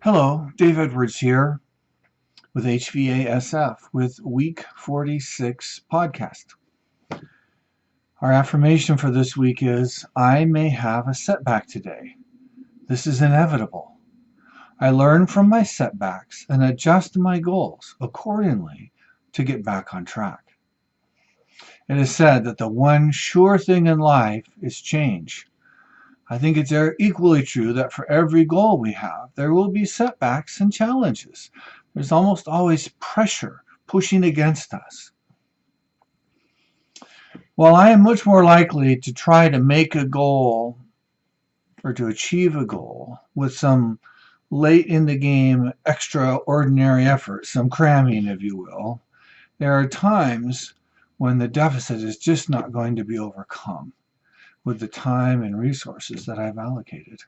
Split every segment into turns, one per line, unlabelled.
Hello, Dave Edwards here with HVASF with Week 46 podcast. Our affirmation for this week is, I may have a setback today. This is inevitable. I learn from my setbacks and adjust my goals accordingly to get back on track. It is said that the one sure thing in life is change. I think it's equally true that for every goal we have, there will be setbacks and challenges. There's almost always pressure pushing against us. While I am much more likely to try to make a goal or to achieve a goal with some late in the game extraordinary effort, some cramming, if you will, there are times when the deficit is just not going to be overcome with the time and resources that I've allocated.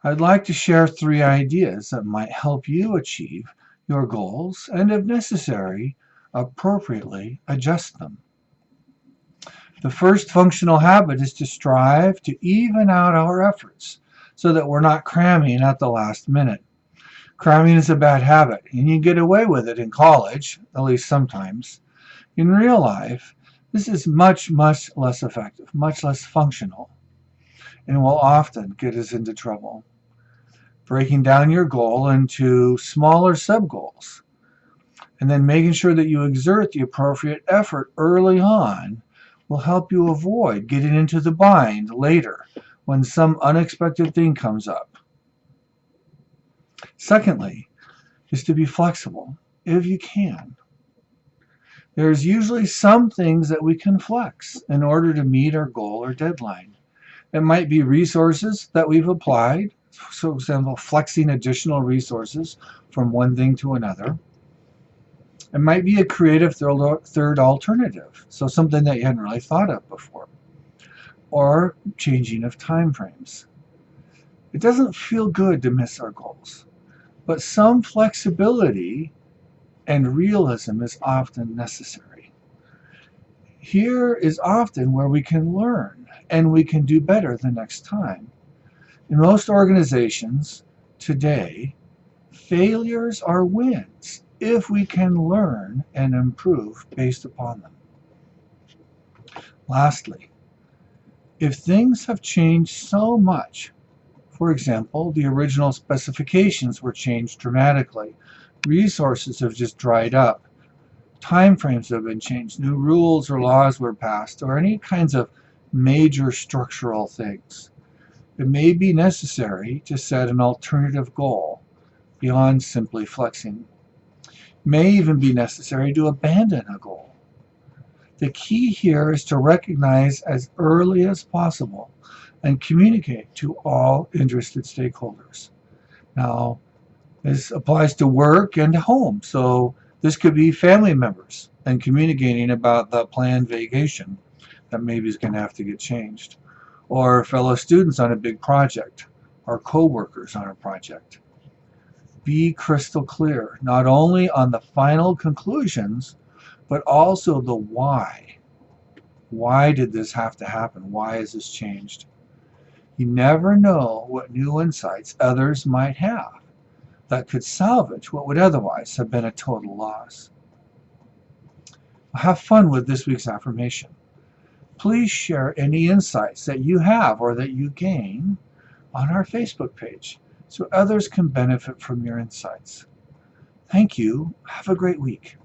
I'd like to share 3 ideas that might help you achieve your goals and, if necessary, appropriately adjust them. The first functional habit is to strive to even out our efforts so that we're not cramming at the last minute. Cramming is a bad habit, and you get away with it in college, at least sometimes. In real life, this is much less effective, much less functional, and will often get us into trouble. Breaking down your goal into smaller sub-goals, and then making sure that you exert the appropriate effort early on will help you avoid getting into the bind later when some unexpected thing comes up. Secondly, is to be flexible if you can. There's usually some things that we can flex in order to meet our goal or deadline. It might be resources that we've applied, so for example, flexing additional resources from one thing to another. It might be a creative third alternative, so something that you hadn't really thought of before, or changing of time frames. It doesn't feel good to miss our goals, but some flexibility and realism is often necessary. Here is often where we can learn and we can do better the next time. In most organizations today, failures are wins if we can learn and improve based upon them. Lastly, if things have changed so much, for example, the original specifications were changed dramatically, resources have just dried up, time frames have been changed, new rules or laws were passed, or any kinds of major structural things, it may be necessary to set an alternative goal beyond simply flexing. It may even be necessary to abandon a goal. The key here is to recognize as early as possible and communicate to all interested stakeholders. Now, this applies to work and home, so this could be family members and communicating about the planned vacation that maybe is going to have to get changed, or fellow students on a big project, or co-workers on a project. Be crystal clear, not only on the final conclusions, but also the why. Why did this have to happen? Why has this changed? You never know what new insights others might have that could salvage what would otherwise have been a total loss. Have fun with this week's affirmation. Please share any insights that you have or that you gain on our Facebook page so others can benefit from your insights. Thank you. Have a great week.